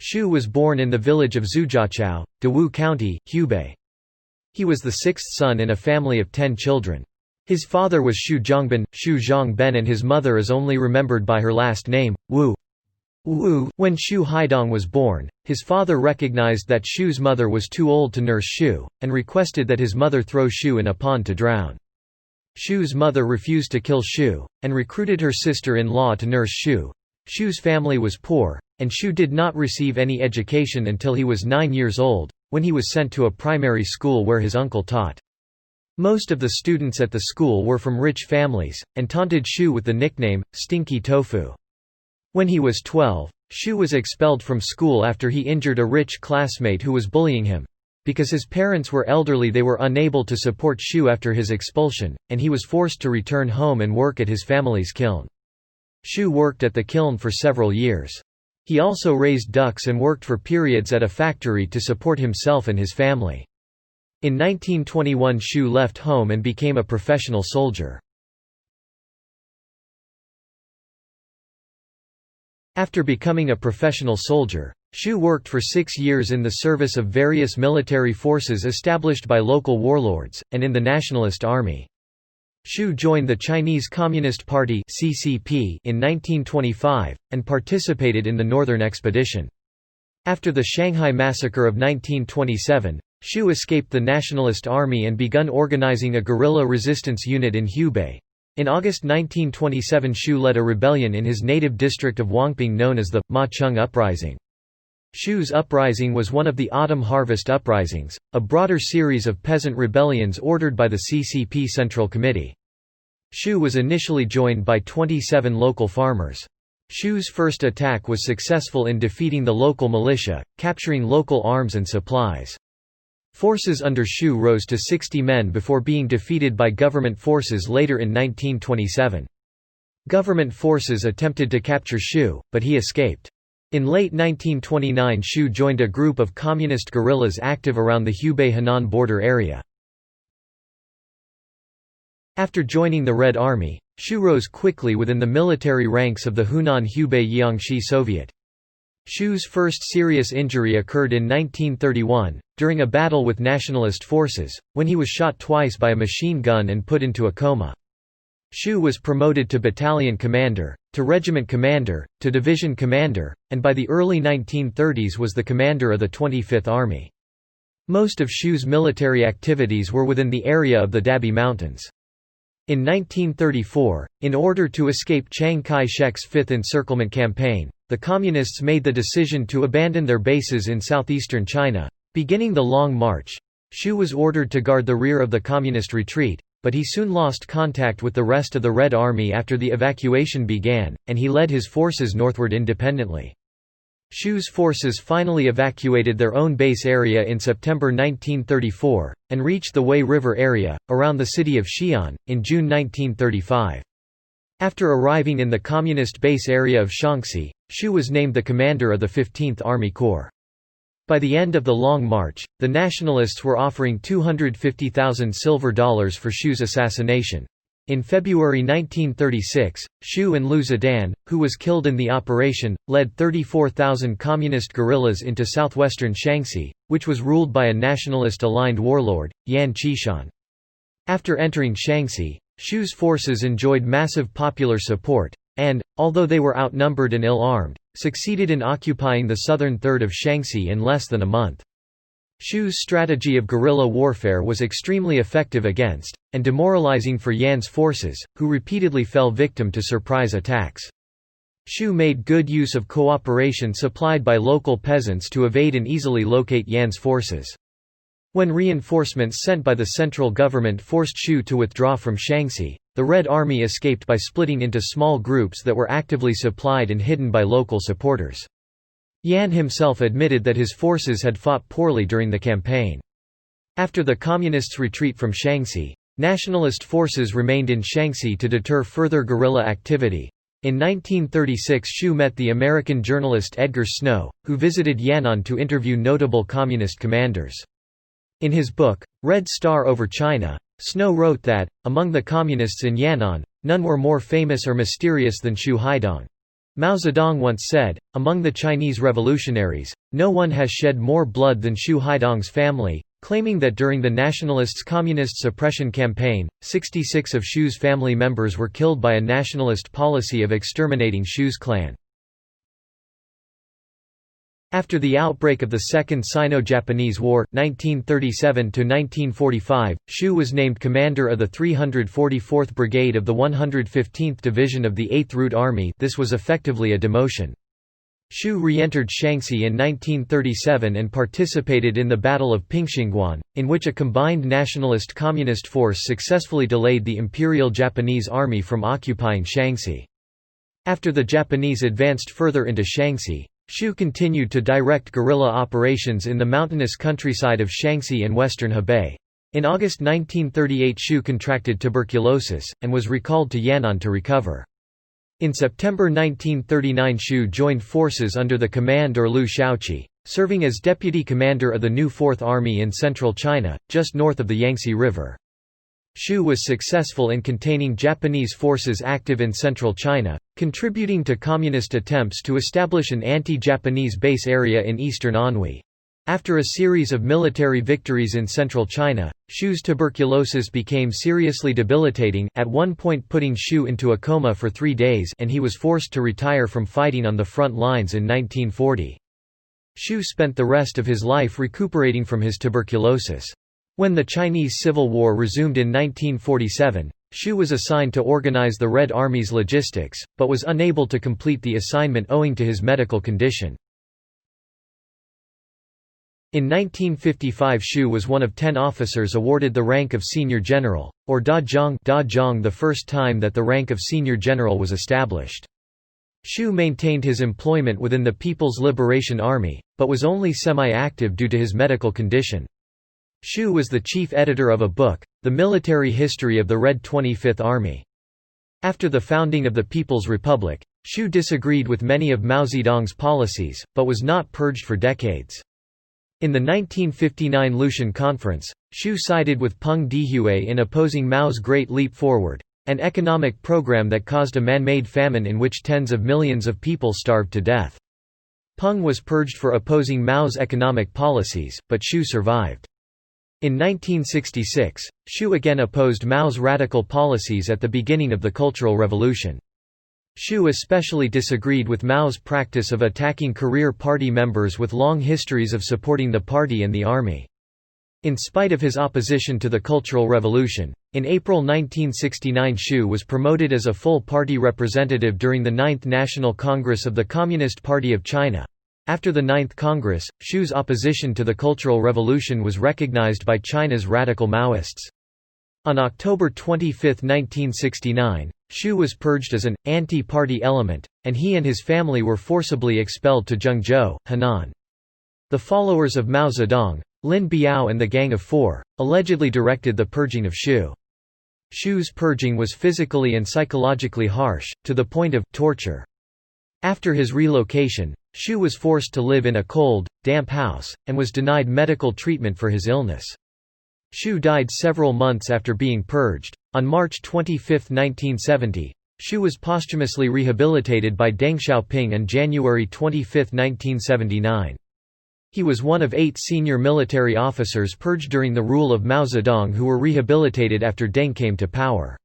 Xu was born in the village of Zujiachao, Dewu County, Hubei. He was the sixth son in a family of 10 children. His father was Xu Zhongben, Xu Zhongben, and his mother is only remembered by her last name, Wu. When Xu Haidong was born, his father recognized that Xu's mother was too old to nurse Xu, and requested that his mother throw Xu in a pond to drown. Xu's mother refused to kill Xu, and recruited her sister-in-law to nurse Xu. Xu's family was poor, and Xu did not receive any education until he was 9 years old, when he was sent to a primary school where his uncle taught. Most of the students at the school were from rich families, and taunted Xu with the nickname, Stinky Tofu. When he was 12, Xu was expelled from school after he injured a rich classmate who was bullying him. Because his parents were elderly, they were unable to support Xu after his expulsion, and he was forced to return home and work at his family's kiln. Xu worked at the kiln for several years. He also raised ducks and worked for periods at a factory to support himself and his family. In 1921, Xu left home and became a professional soldier. After becoming a professional soldier, Xu worked for 6 years in the service of various military forces established by local warlords, and in the Nationalist Army. Xu joined the Chinese Communist Party (CCP) in 1925, and participated in the Northern Expedition. After the Shanghai Massacre of 1927, Xu escaped the Nationalist Army and begun organizing a guerrilla resistance unit in Hubei. In August 1927, Xu led a rebellion in his native district of Wangping known as the Ma Chung Uprising. Xu's uprising was one of the Autumn Harvest Uprisings, a broader series of peasant rebellions ordered by the CCP Central Committee. Xu was initially joined by 27 local farmers. Xu's first attack was successful in defeating the local militia, capturing local arms and supplies. Forces under Xu rose to 60 men before being defeated by government forces later in 1927. Government forces attempted to capture Xu, but he escaped. In late 1929, Xu joined a group of communist guerrillas active around the Hubei-Henan border area. After joining the Red Army, Xu rose quickly within the military ranks of the Hunan-Hubei Jiangxi Soviet. Xu's first serious injury occurred in 1931, during a battle with nationalist forces, when he was shot twice by a machine gun and put into a coma. Xu was promoted to battalion commander, to regiment commander, to division commander, and by the early 1930s was the commander of the 25th Army. Most of Xu's military activities were within the area of the Dabi Mountains. In 1934, in order to escape Chiang Kai-shek's Fifth Encirclement Campaign, the Communists made the decision to abandon their bases in southeastern China. Beginning the Long March, Xu was ordered to guard the rear of the Communist retreat, but he soon lost contact with the rest of the Red Army after the evacuation began, and he led his forces northward independently. Xu's forces finally evacuated their own base area in September 1934, and reached the Wei River area, around the city of Xi'an, in June 1935. After arriving in the communist base area of Shaanxi, Xu was named the commander of the 15th Army Corps. By the end of the Long March, the nationalists were offering $250,000 silver for Xu's assassination. In February 1936, Xu and Liu Zidan, who was killed in the operation, led 34,000 communist guerrillas into southwestern Shaanxi, which was ruled by a nationalist-aligned warlord, Yan Qishan. After entering Shaanxi, Xu's forces enjoyed massive popular support, and, although they were outnumbered and ill-armed, succeeded in occupying the southern third of Shaanxi in less than a month. Xu's strategy of guerrilla warfare was extremely effective against, and demoralizing for Yan's forces, who repeatedly fell victim to surprise attacks. Xu made good use of cooperation supplied by local peasants to evade and easily locate Yan's forces. When reinforcements sent by the central government forced Xu to withdraw from Shaanxi, the Red Army escaped by splitting into small groups that were actively supplied and hidden by local supporters. Yan himself admitted that his forces had fought poorly during the campaign. After the Communists' retreat from Shaanxi, nationalist forces remained in Shaanxi to deter further guerrilla activity. In 1936, Xu met the American journalist Edgar Snow, who visited Yan'an to interview notable communist commanders. In his book, Red Star Over China, Snow wrote that, among the communists in Yan'an, none were more famous or mysterious than Xu Haidong. Mao Zedong once said, "Among the Chinese revolutionaries, no one has shed more blood than Shu Haidong's family," claiming that during the nationalists' communist suppression campaign, 66 of Shu's family members were killed by a nationalist policy of exterminating Shu's clan. After the outbreak of the Second Sino-Japanese War, 1937–1945, Shu was named commander of the 344th Brigade of the 115th Division of the 8th Route Army. This was effectively a demotion. Shu re-entered Shaanxi in 1937 and participated in the Battle of Pingxingguan, in which a combined nationalist communist force successfully delayed the Imperial Japanese Army from occupying Shaanxi. After the Japanese advanced further into Shaanxi, Shu continued to direct guerrilla operations in the mountainous countryside of Shaanxi and western Hebei. In August 1938 Shu contracted tuberculosis, and was recalled to Yan'an to recover. In September 1939 Shu joined forces under the command of Liu Shaoqi, serving as deputy commander of the new Fourth Army in central China, just north of the Yangtze River. Shu was successful in containing Japanese forces active in central China, contributing to communist attempts to establish an anti-Japanese base area in eastern Anhui. After a series of military victories in central China, Shu's tuberculosis became seriously debilitating, at one point putting Shu into a coma for 3 days, and he was forced to retire from fighting on the front lines in 1940. Shu spent the rest of his life recuperating from his tuberculosis. When the Chinese Civil War resumed in 1947, Shu was assigned to organize the Red Army's logistics, but was unable to complete the assignment owing to his medical condition. In 1955 Shu was one of 10 officers awarded the rank of Senior General, or Da Zhang, the first time that the rank of Senior General was established. Shu maintained his employment within the People's Liberation Army, but was only semi-active due to his medical condition. Shu was the chief editor of a book, The Military History of the Red 25th Army. After the founding of the People's Republic, Shu disagreed with many of Mao Zedong's policies, but was not purged for decades. In the 1959 Lushan Conference, Shu sided with Peng Dehuai in opposing Mao's Great Leap Forward, an economic program that caused a man-made famine in which tens of millions of people starved to death. Peng was purged for opposing Mao's economic policies, but Shu survived. In 1966, Shu again opposed Mao's radical policies at the beginning of the Cultural Revolution. Shu especially disagreed with Mao's practice of attacking career party members with long histories of supporting the party and the army. In spite of his opposition to the Cultural Revolution, in April 1969 Shu was promoted as a full party representative during the 9th National Congress of the Communist Party of China. After the 9th Congress, Shu's opposition to the Cultural Revolution was recognized by China's radical Maoists. On October 25, 1969, Shu was purged as an anti-party element, and he and his family were forcibly expelled to Zhengzhou, Henan. The followers of Mao Zedong, Lin Biao and the Gang of Four, allegedly directed the purging of Shu. Shu's purging was physically and psychologically harsh, to the point of torture. After his relocation, Shu was forced to live in a cold, damp house, and was denied medical treatment for his illness. Shu died several months after being purged. On March 25, 1970, Shu was posthumously rehabilitated by Deng Xiaoping on January 25, 1979. He was one of 8 senior military officers purged during the rule of Mao Zedong who were rehabilitated after Deng came to power.